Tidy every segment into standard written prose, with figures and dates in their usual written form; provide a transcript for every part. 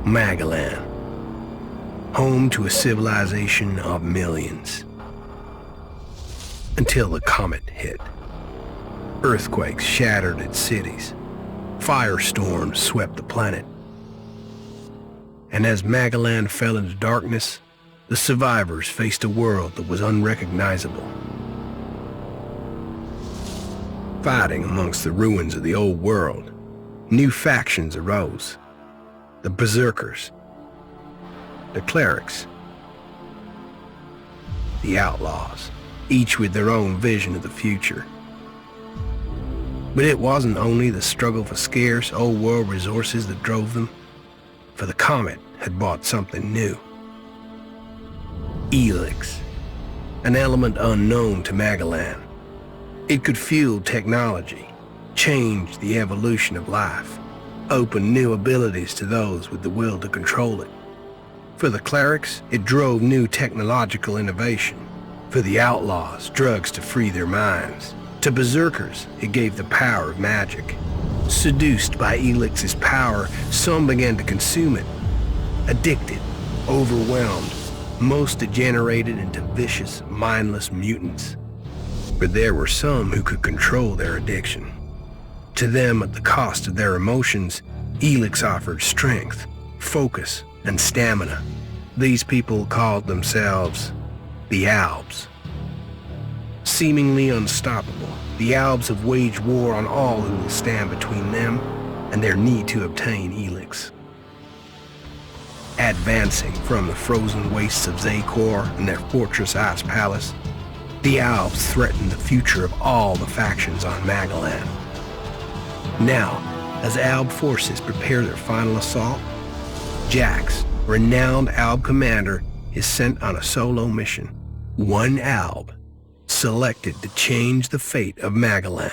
Magellan, home to a civilization of millions. Until the comet hit. Earthquakes shattered its cities. Firestorms swept the planet. And as Magellan fell into darkness, the survivors faced a world that was unrecognizable. Fighting amongst the ruins of the old world, new factions arose. The Berserkers, the Clerics, the Outlaws, each with their own vision of the future. But it wasn't only the struggle for scarce old world resources that drove them, for the comet had brought something new. Elex, an element unknown to Magellan. It could fuel technology, change the evolution of life, open new abilities to those with the will to control it. For the Clerics, it drove new technological innovation. For the Outlaws, drugs to free their minds. To Berserkers, it gave the power of magic. Seduced by Elix's power, some began to consume it. Addicted, overwhelmed, most degenerated into vicious, mindless mutants. But there were some who could control their addiction. To them, at the cost of their emotions, Elex offered strength, focus, and stamina. These people called themselves the Albs. Seemingly unstoppable, the Albs have waged war on all who will stand between them and their need to obtain Elex. Advancing from the frozen wastes of Zakor and their fortress ice palace, the Albs threaten the future of all the factions on Magellan. Now, as Alb forces prepare their final assault, Jax, renowned Alb commander, is sent on a solo mission. One Alb, selected to change the fate of Magellan.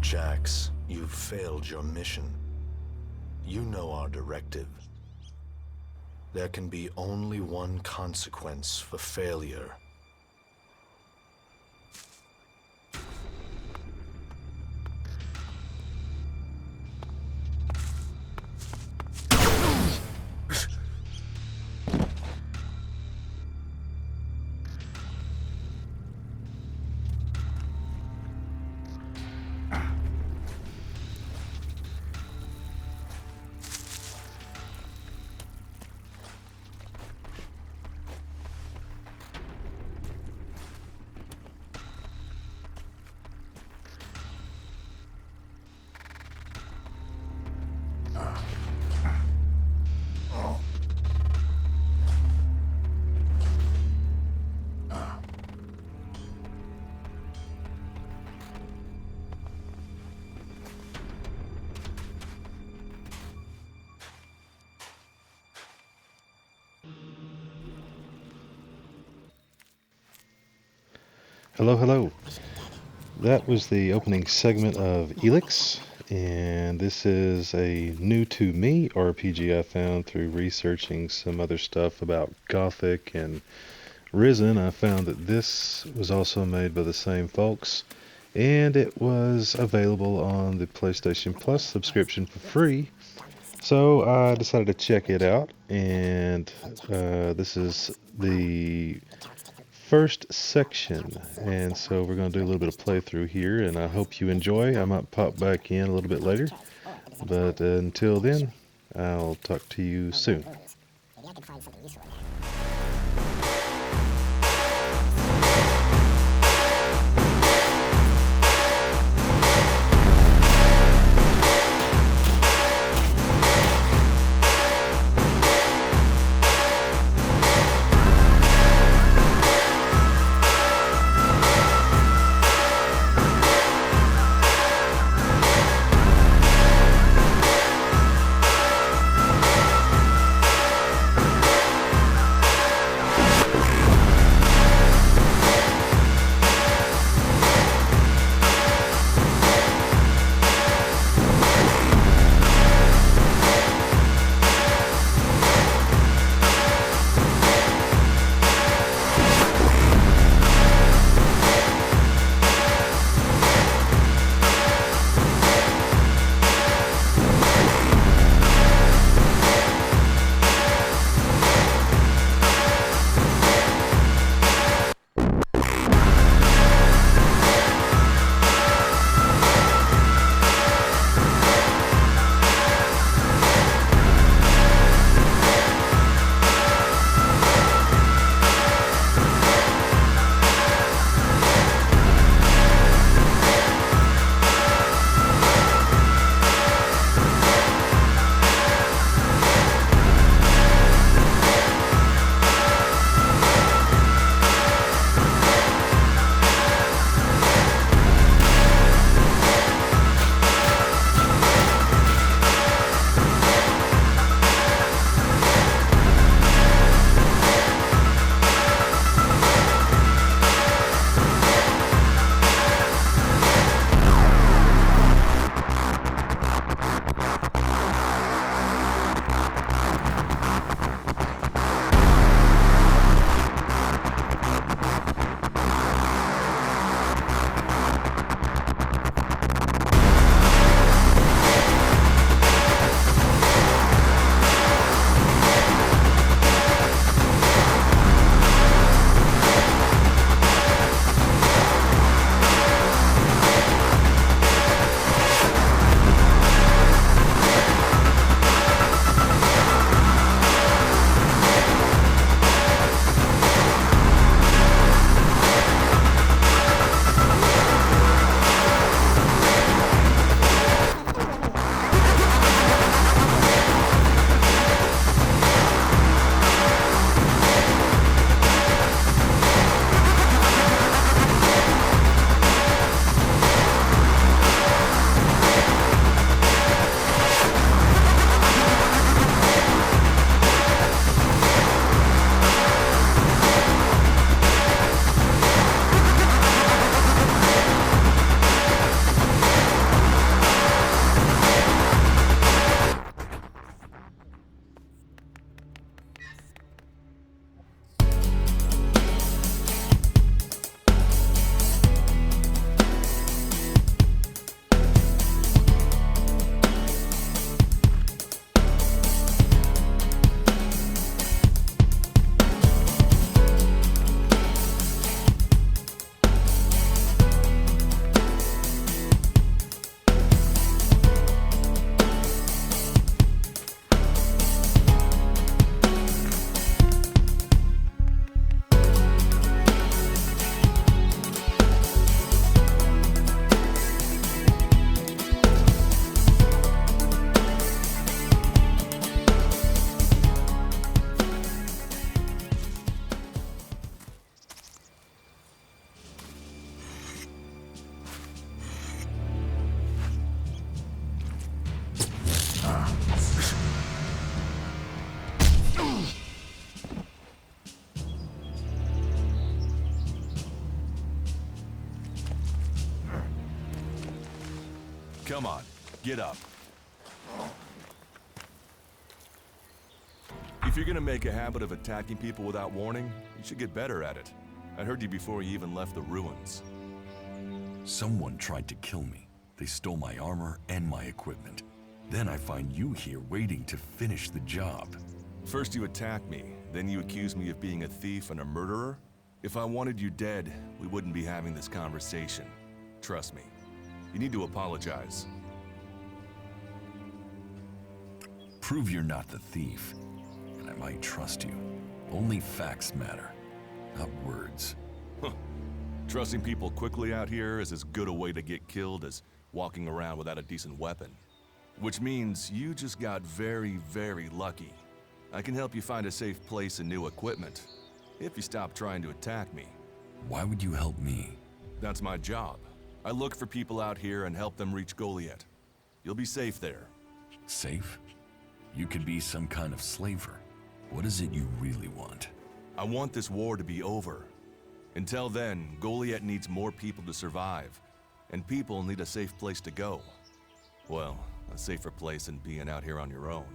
Jax, you've failed your mission. You know our directive. There can be only one consequence for failure. Hello, hello. That was the opening segment of Elex, and this is a new to me RPG I found through researching some other stuff about Gothic and Risen. I found that this was also made by the same folks, and it was available on the PlayStation Plus subscription for free. So I decided to check it out, and this is the first section. And so we're going to do a little bit of playthrough here, and I hope you enjoy. I might pop back in a little bit later, but until then, I'll talk to you soon. Come on, get up. If you're gonna make a habit of attacking people without warning, you should get better at it. I heard you before you even left the ruins. Someone tried to kill me. They stole my armor and my equipment. Then I find you here waiting to finish the job. First you attack me, then you accuse me of being a thief and a murderer? If I wanted you dead, we wouldn't be having this conversation. Trust me. You need to apologize. Prove you're not the thief, and I might trust you. Only facts matter, not words. Huh. Trusting people quickly out here is as good a way to get killed as walking around without a decent weapon. Which means you just got very, very lucky. I can help you find a safe place and new equipment, if you stop trying to attack me. Why would you help me? That's my job. I look for people out here and help them reach Goliath. You'll be safe there. Safe? You could be some kind of slaver. What is it you really want? I want this war to be over. Until then, Goliath needs more people to survive, and people need a safe place to go. Well, a safer place than being out here on your own.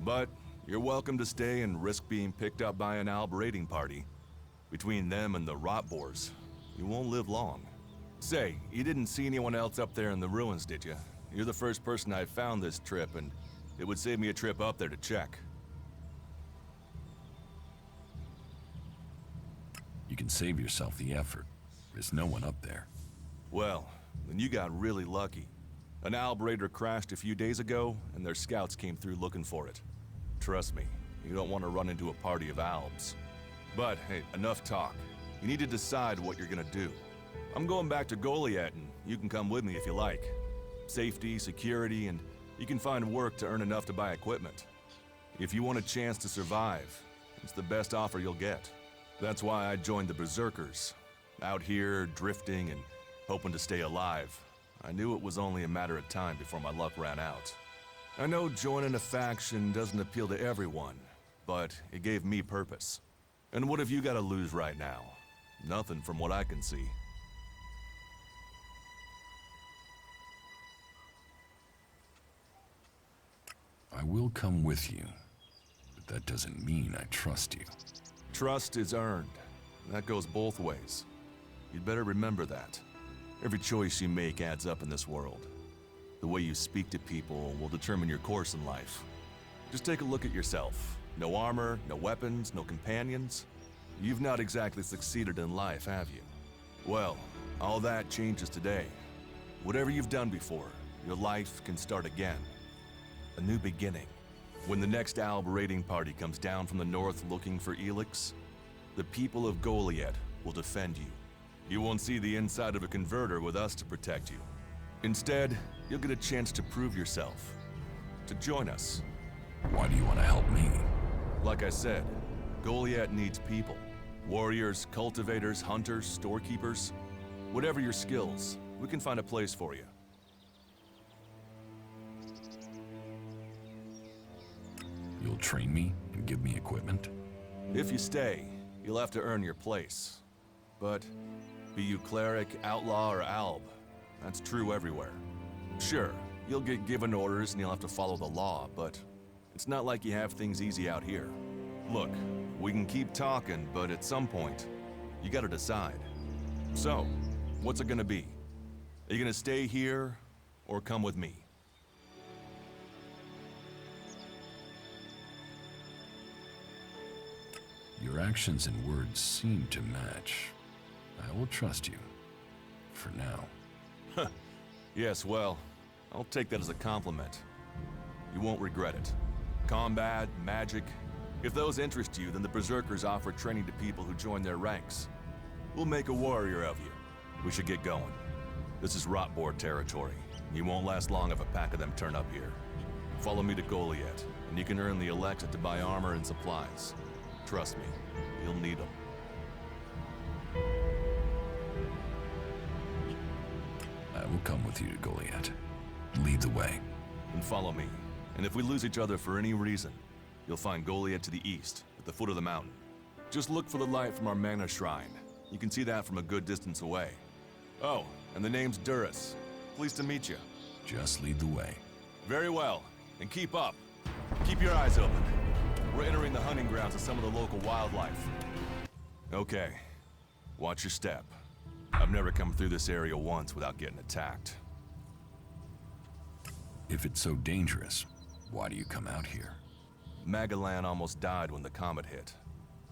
But you're welcome to stay and risk being picked up by an Alb raiding party. Between them and the Rotboars, you won't live long. Say, you didn't see anyone else up there in the ruins, did you? You're the first person I found this trip, and it would save me a trip up there to check. You can save yourself the effort. There's no one up there. Well, then you got really lucky. An Alb raider crashed a few days ago, and their scouts came through looking for it. Trust me, you don't want to run into a party of Albs. But hey, enough talk. You need to decide what you're gonna do. I'm going back to Goliath, and you can come with me if you like. Safety, security, and you can find work to earn enough to buy equipment. If you want a chance to survive, it's the best offer you'll get. That's why I joined the Berserkers. Out here, drifting and hoping to stay alive. I knew it was only a matter of time before my luck ran out. I know joining a faction doesn't appeal to everyone, but it gave me purpose. And what have you got to lose right now? Nothing from what I can see. I will come with you, but that doesn't mean I trust you. Trust is earned. That goes both ways. You'd better remember that. Every choice you make adds up in this world. The way you speak to people will determine your course in life. Just take a look at yourself. No armor, no weapons, no companions. You've not exactly succeeded in life, have you? Well, all that changes today. Whatever you've done before, your life can start again. A new beginning. When the next Alb raiding party comes down from the north looking for Elex, the people of Goliath will defend you. You won't see the inside of a converter with us to protect you. Instead, you'll get a chance to prove yourself. To join us. Why do you want to help me? Like I said, Goliath needs people. Warriors, cultivators, hunters, storekeepers. Whatever your skills, we can find a place for you. You'll train me and give me equipment? If you stay, you'll have to earn your place. But be you cleric, outlaw, or alb, that's true everywhere. Sure, you'll get given orders and you'll have to follow the law, but it's not like you have things easy out here. Look, we can keep talking, but at some point, you gotta decide. So, what's it gonna be? Are you gonna stay here, or come with me? Your actions and words seem to match. I will trust you. For now. Yes, well, I'll take that as a compliment. You won't regret it. Combat, magic. If those interest you, then the Berserkers offer training to people who join their ranks. We'll make a warrior of you. We should get going. This is Rotboar territory. You won't last long if a pack of them turn up here. Follow me to Goliath, and you can earn the Elex to buy armor and supplies. Trust me, you'll need them. I will come with you to Goliath. Lead the way. And follow me. And if we lose each other for any reason, you'll find Goliath to the east, at the foot of the mountain. Just look for the light from our mana shrine. You can see that from a good distance away. Oh, and the name's Duras. Pleased to meet you. Just lead the way. Very well, and keep up. Keep your eyes open. We're entering the hunting grounds of some of the local wildlife. Okay, watch your step. I've never come through this area once without getting attacked. If it's so dangerous, why do you come out here? Magalan almost died when the comet hit.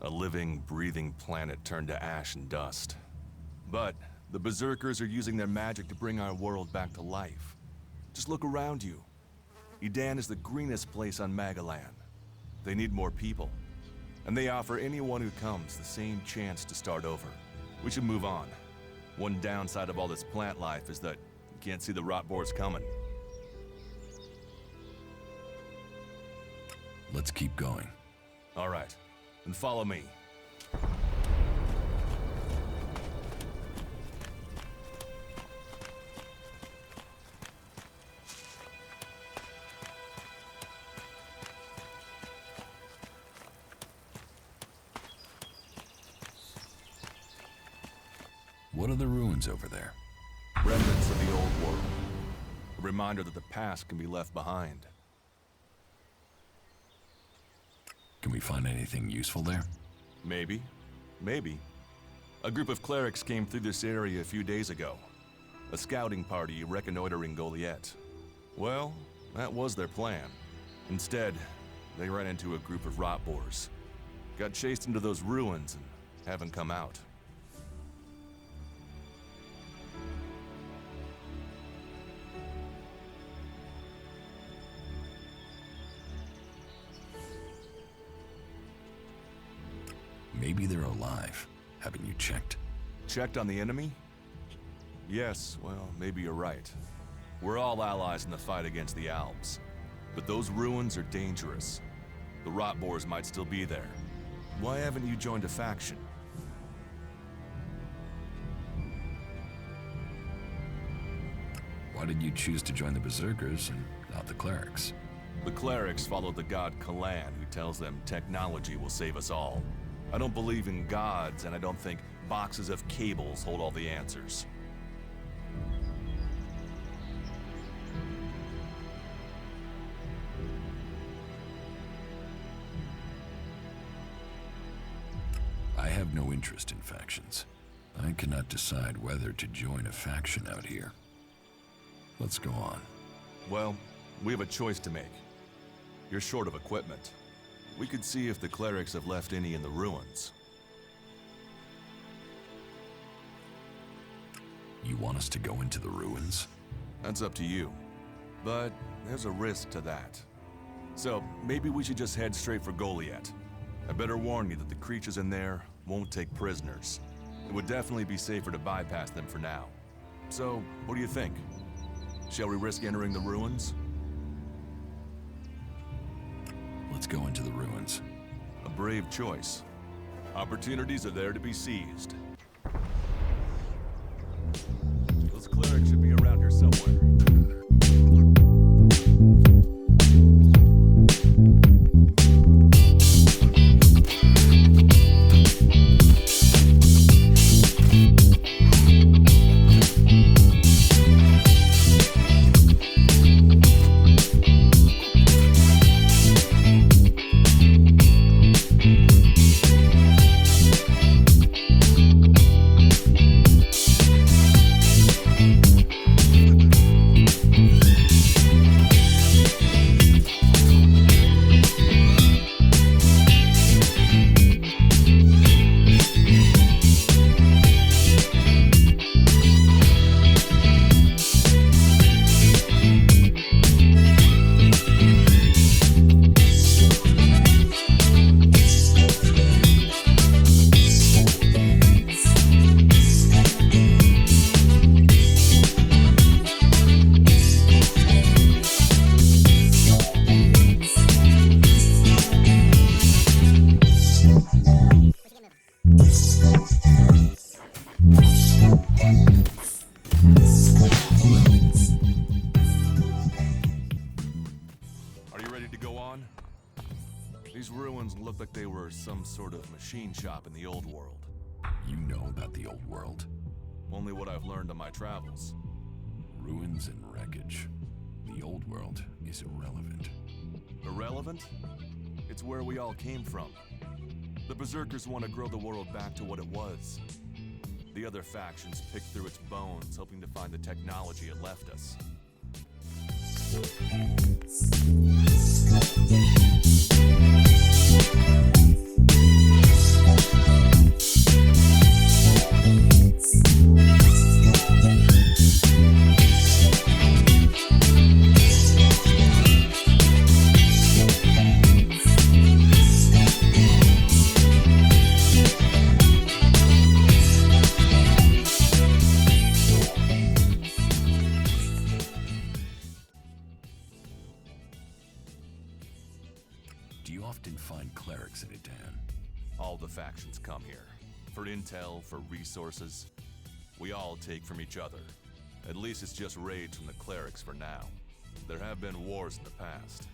A living, breathing planet turned to ash and dust. But the Berserkers are using their magic to bring our world back to life. Just look around you. Edan is the greenest place on Magalan. They need more people. And they offer anyone who comes the same chance to start over. We should move on. One downside of all this plant life is that you can't see the rot boars coming. Let's keep going. All right, then follow me. What are the ruins over there? Remnants of the old world. A reminder that the past can be left behind. Can we find anything useful there? Maybe. Maybe. A group of clerics came through this area a few days ago. A scouting party reconnoitering Goliath. Well, that was their plan. Instead, they ran into a group of rot boars. Got chased into those ruins and haven't come out. Maybe they're alive. Haven't you checked? Checked on the enemy? Yes, well, maybe you're right. We're all allies in the fight against the Alps. But those ruins are dangerous. The rot boars might still be there. Why haven't you joined a faction? Why did you choose to join the Berserkers and not the clerics? The clerics follow the god Kalan, who tells them technology will save us all. I don't believe in gods, and I don't think boxes of cables hold all the answers. I have no interest in factions. I cannot decide whether to join a faction out here. Let's go on. Well, we have a choice to make. You're short of equipment. We could see if the clerics have left any in the ruins. You want us to go into the ruins? That's up to you. But there's a risk to that. So maybe we should just head straight for Goliath. I better warn you that the creatures in there won't take prisoners. It would definitely be safer to bypass them for now. So, what do you think? Shall we risk entering the ruins? Let's go into the ruins. A brave choice. Opportunities are there to be seized. Those clerics should be around here somewhere. These ruins look like they were some sort of machine shop in the old world. You know about the old world? Only what I've learned on my travels. Ruins and wreckage. The old world is irrelevant. Irrelevant? It's where we all came from. The Berserkers want to grow the world back to what it was. The other factions pick through its bones, hoping to find the technology it left us. Do you often find clerics in Edan? All the factions come here. For intel, for resources. We all take from each other. At least it's just raids from the clerics for now. There have been wars in the past.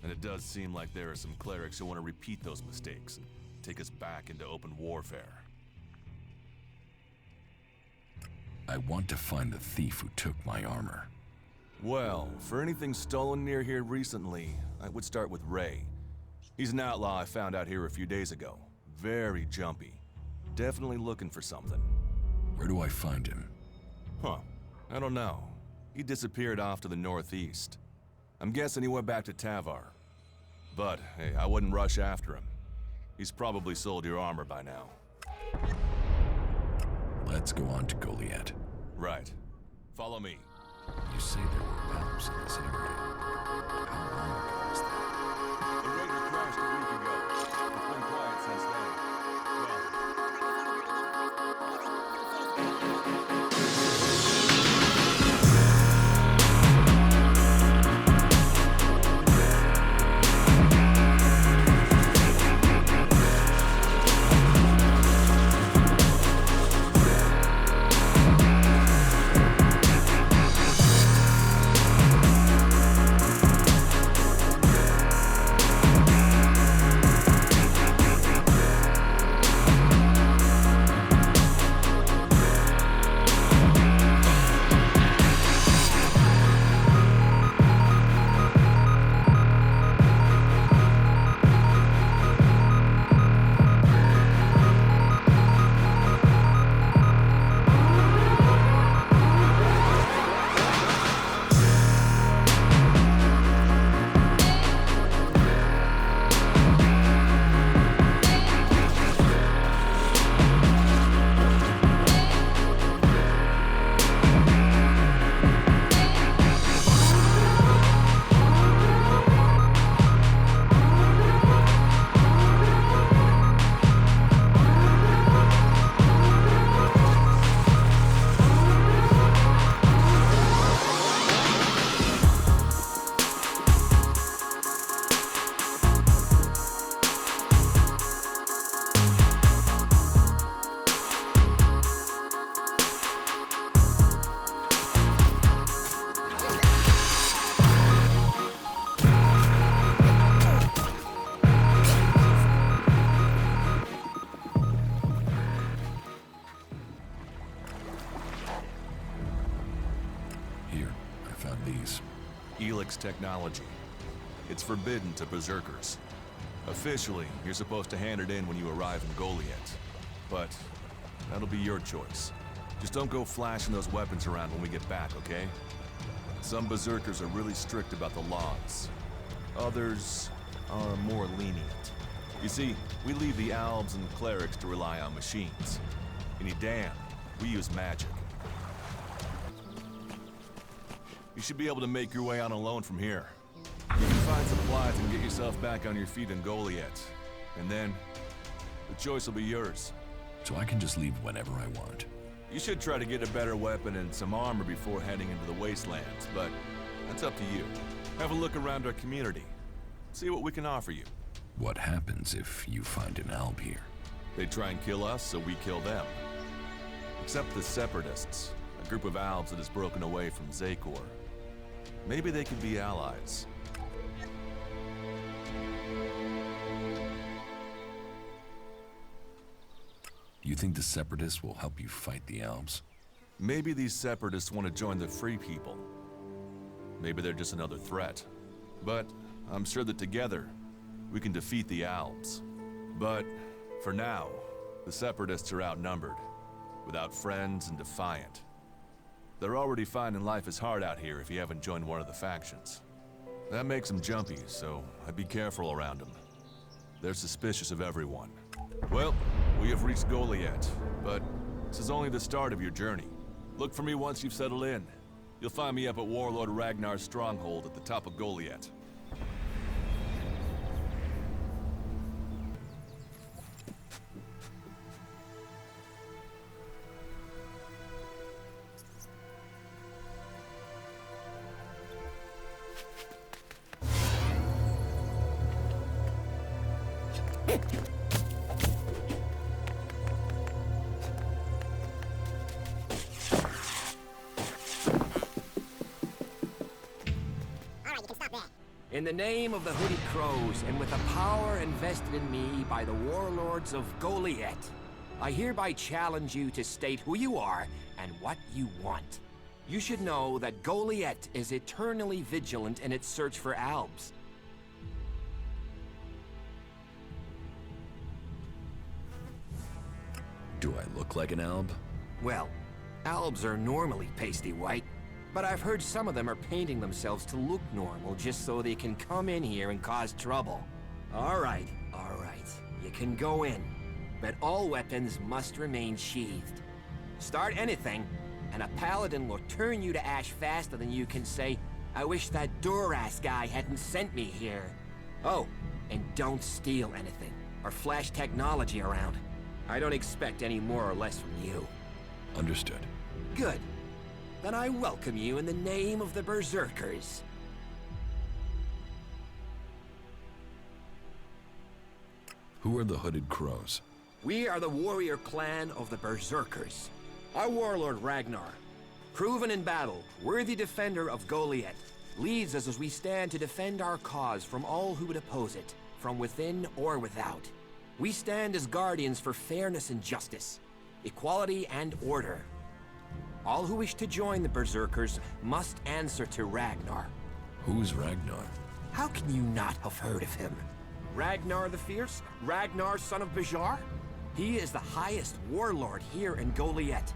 And it does seem like there are some clerics who want to repeat those mistakes and take us back into open warfare. I want to find the thief who took my armor. Well, for anything stolen near here recently, I would start with Ray. He's an outlaw I found out here a few days ago. Very jumpy. Definitely looking for something. Where do I find him? Huh. I don't know. He disappeared off to the northeast. I'm guessing he went back to Tavar. But, hey, I wouldn't rush after him. He's probably sold your armor by now. Let's go on to Goliath. Right. Follow me. You say there were elves in this area. How long ago was that? The raider crashed a week ago. It's been quiet since then. Here, I found these. Elex technology. It's forbidden to Berserkers. Officially, you're supposed to hand it in when you arrive in Goliath. But that'll be your choice. Just don't go flashing those weapons around when we get back, okay? Some Berserkers are really strict about the laws. Others are more lenient. You see, we leave the Albs and Clerics to rely on machines. In Edan, we use magic. You should be able to make your way on alone from here. You can find supplies and get yourself back on your feet in Goliath. And then, the choice will be yours. So I can just leave whenever I want. You should try to get a better weapon and some armor before heading into the wastelands, but that's up to you. Have a look around our community. See what we can offer you. What happens if you find an Alb here? They try and kill us, so we kill them. Except the Separatists, a group of Albs that has broken away from Zakor. Maybe they could be allies. You think the Separatists will help you fight the Albs? Maybe these Separatists want to join the Free People. Maybe they're just another threat. But I'm sure that together, we can defeat the Alps. But for now, the Separatists are outnumbered, without friends and defiant. They're already finding life is hard out here if you haven't joined one of the factions. That makes them jumpy, so I'd be careful around them. They're suspicious of everyone. Well, we have reached Goliath, but this is only the start of your journey. Look for me once you've settled in. You'll find me up at Warlord Ragnar's stronghold at the top of Goliath. In the name of the Hooded Crows, and with the power invested in me by the warlords of Goliath, I hereby challenge you to state who you are and what you want. You should know that Goliath is eternally vigilant in its search for Albs. Do I look like an Alb? Well, Albs are normally pasty white, but I've heard some of them are painting themselves to look normal just so they can come in here and cause trouble. All right. You can go in, but all weapons must remain sheathed. Start anything, and a paladin will turn you to ash faster than you can say, "I wish that Duras guy hadn't sent me here." Oh, and don't steal anything, or flash technology around. I don't expect any more or less from you. Understood. Good. Then I welcome you in the name of the Berserkers. Who are the Hooded Crows? We are the warrior clan of the Berserkers. Our warlord Ragnar, proven in battle, worthy defender of Goliath, leads us as we stand to defend our cause from all who would oppose it, from within or without. We stand as guardians for fairness and justice, equality and order. All who wish to join the Berserkers must answer to Ragnar. Who's Ragnar? How can you not have heard of him? Ragnar the Fierce? Ragnar, son of Bajar? He is the highest warlord here in Goliath.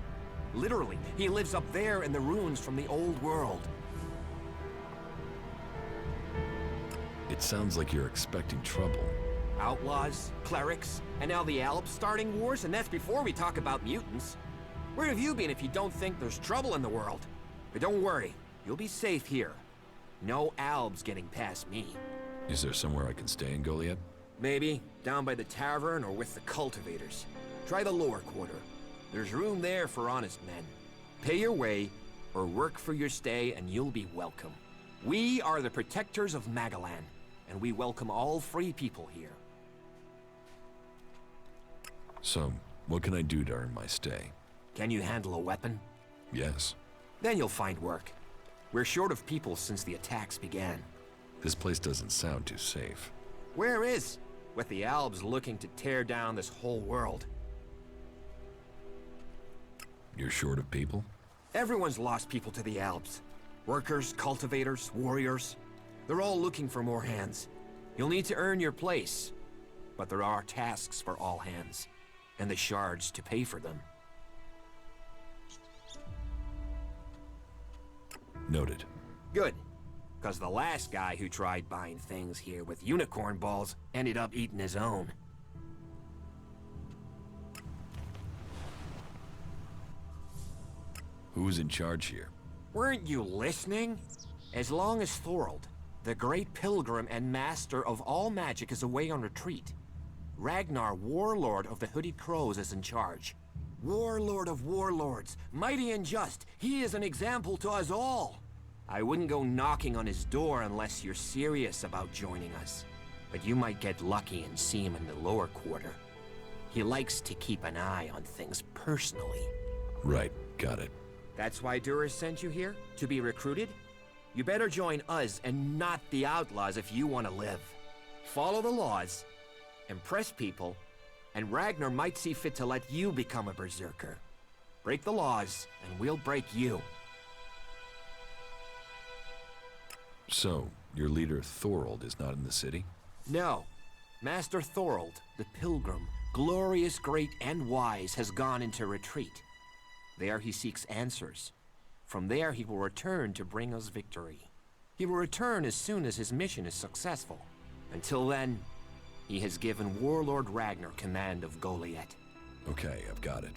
Literally, he lives up there in the ruins from the old world. It sounds like you're expecting trouble. Outlaws, clerics, and now the Alps starting wars, and that's before we talk about mutants. Where have you been if you don't think there's trouble in the world? But don't worry, you'll be safe here. No Albs getting past me. Is there somewhere I can stay in Goliath? Maybe, down by the tavern or with the cultivators. Try the lower quarter. There's room there for honest men. Pay your way, or work for your stay, and you'll be welcome. We are the protectors of Magalan, and we welcome all free people here. So, what can I do to earn my stay? Can you handle a weapon? Yes. Then you'll find work. We're short of people since the attacks began. This place doesn't sound too safe. Where is? With the Albs looking to tear down this whole world. You're short of people? Everyone's lost people to the Albs. Workers, cultivators, warriors. They're all looking for more hands. You'll need to earn your place. But there are tasks for all hands, and the shards to pay for them. Noted. Good. Because the last guy who tried buying things here with unicorn balls ended up eating his own. Who's in charge here? Weren't you listening? As long as Thorold, the great pilgrim and master of all magic, is away on retreat, Ragnar, warlord of the Hooded Crows, is in charge. Warlord of warlords, mighty and just, he is an example to us all. I wouldn't go knocking on his door unless you're serious about joining us. But you might get lucky and see him in the lower quarter. He likes to keep an eye on things personally. Right, got it. That's why Duras sent you here? To be recruited? You better join us and not the outlaws if you want to live. Follow the laws, impress people, and Ragnar might see fit to let you become a berserker. Break the laws, and we'll break you. So, your leader Thorold is not in the city? No. Master Thorold, the Pilgrim, glorious, great, and wise, has gone into retreat. There he seeks answers. From there he will return to bring us victory. He will return as soon as his mission is successful. Until then, he has given Warlord Ragnar command of Goliath. Okay, I've got it.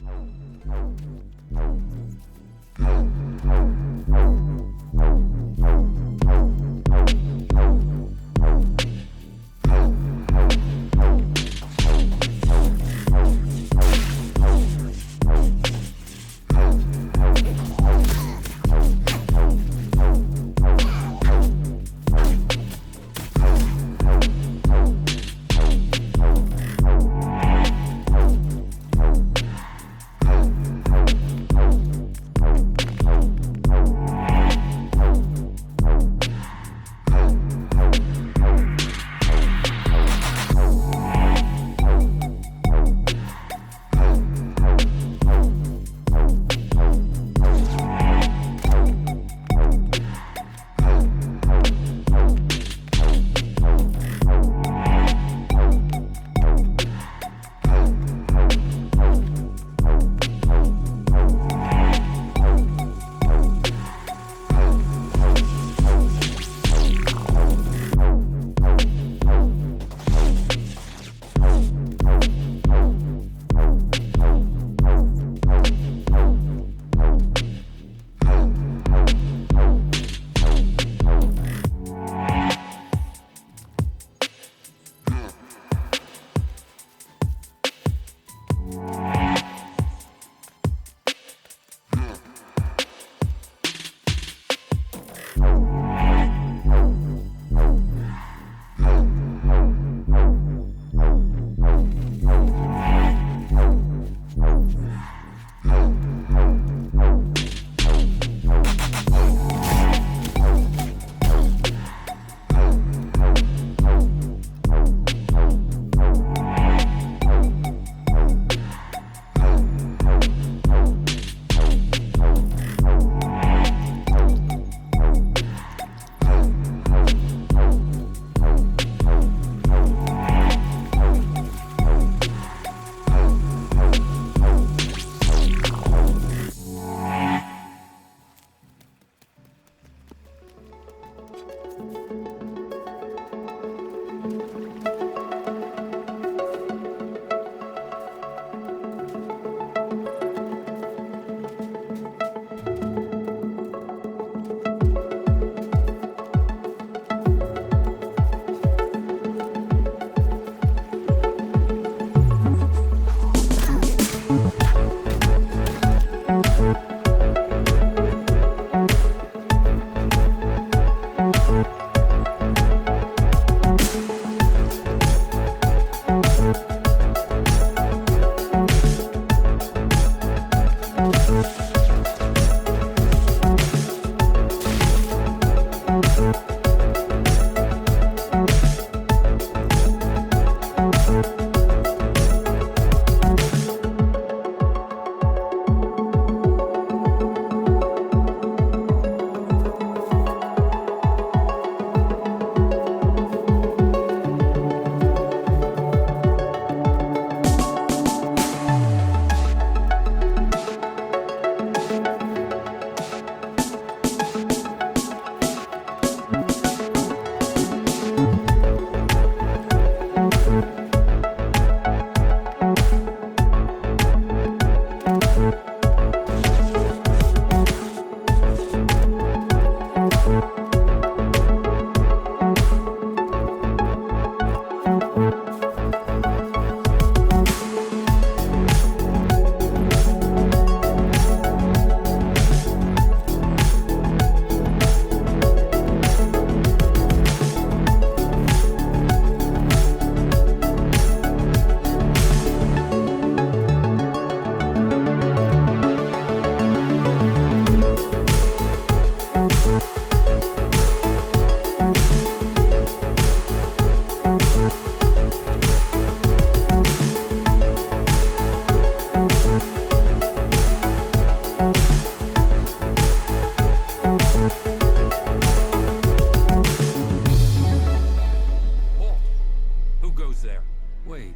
goes there? Wait,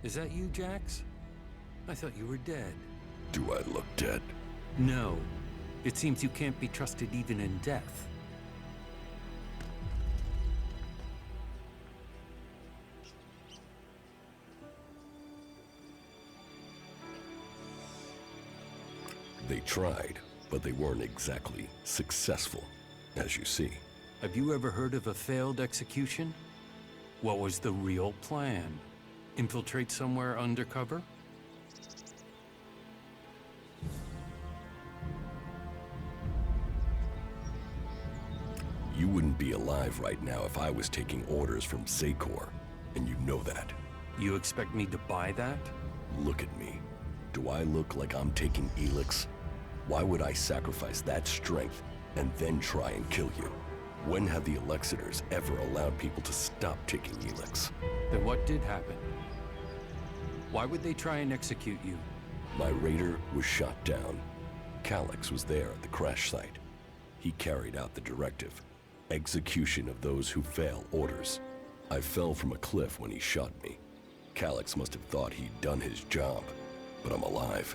is that you, Jax? I thought you were dead. Do I look dead? No. It seems you can't be trusted even in death. They tried, but they weren't exactly successful, as you see. Have you ever heard of a failed execution? What was the real plan? Infiltrate somewhere undercover? You wouldn't be alive right now if I was taking orders from Zakor, and you know that. You expect me to buy that? Look at me. Do I look like I'm taking Elex? Why would I sacrifice that strength and then try and kill you? When have the Elexitors ever allowed people to stop taking Elex? Then what did happen? Why would they try and execute you? My raider was shot down. Calyx was there at the crash site. He carried out the directive. Execution of those who fail orders. I fell from a cliff when he shot me. Calyx must have thought he'd done his job. But I'm alive,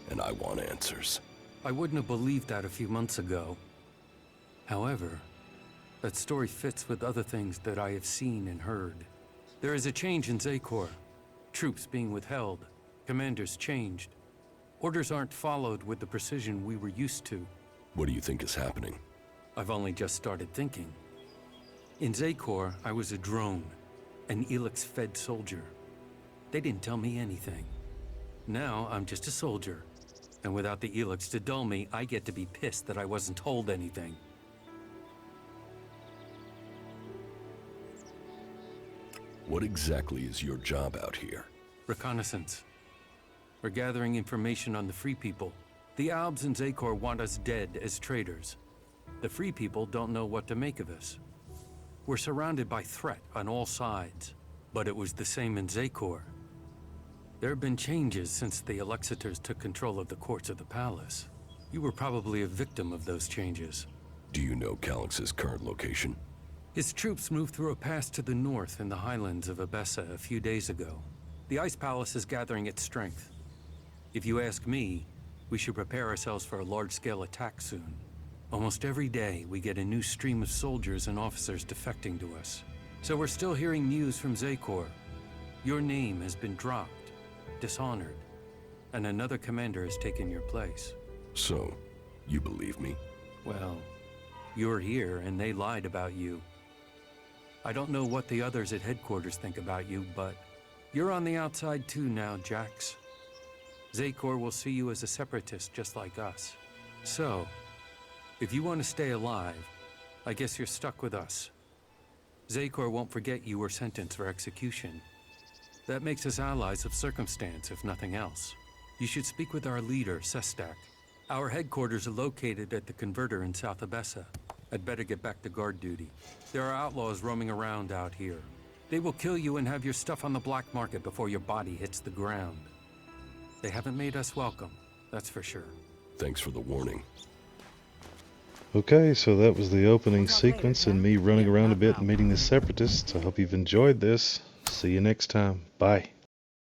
and I want answers. I wouldn't have believed that a few months ago. However, that story fits with other things that I have seen and heard. There is a change in Zakor. Troops being withheld. Commanders changed. Orders aren't followed with the precision we were used to. What do you think is happening? I've only just started thinking. In Zakor, I was a drone, an Elex-fed soldier. They didn't tell me anything. Now, I'm just a soldier. And without the Elex to dull me, I get to be pissed that I wasn't told anything. What exactly is your job out here? Reconnaissance. We're gathering information on the Free People. The Albs and Zakor want us dead as traitors. The Free People don't know what to make of us. We're surrounded by threat on all sides. But it was the same in Zakor. There have been changes since the Elexitors took control of the courts of the palace. You were probably a victim of those changes. Do you know Calyx's current location? His troops moved through a pass to the north in the highlands of Abessa a few days ago. The Ice Palace is gathering its strength. If you ask me, we should prepare ourselves for a large-scale attack soon. Almost every day, we get a new stream of soldiers and officers defecting to us. So we're still hearing news from Zakor. Your name has been dropped, dishonored, and another commander has taken your place. So, you believe me? Well, you're here and they lied about you. I don't know what the others at headquarters think about you, but you're on the outside too now, Jax. Zakor will see you as a separatist just like us. So, if you want to stay alive, I guess you're stuck with us. Zakor won't forget you were sentenced for execution. That makes us allies of circumstance, if nothing else. You should speak with our leader, Sestak. Our headquarters are located at the Converter in South Abessa. I'd better get back to guard duty. There are outlaws roaming around out here. They will kill you and have your stuff on the black market before your body hits the ground. They haven't made us welcome, that's for sure. Thanks for the warning. Okay, so that was the opening sequence and me running around a bit and meeting the Separatists. I hope you've enjoyed this. See you next time. Bye.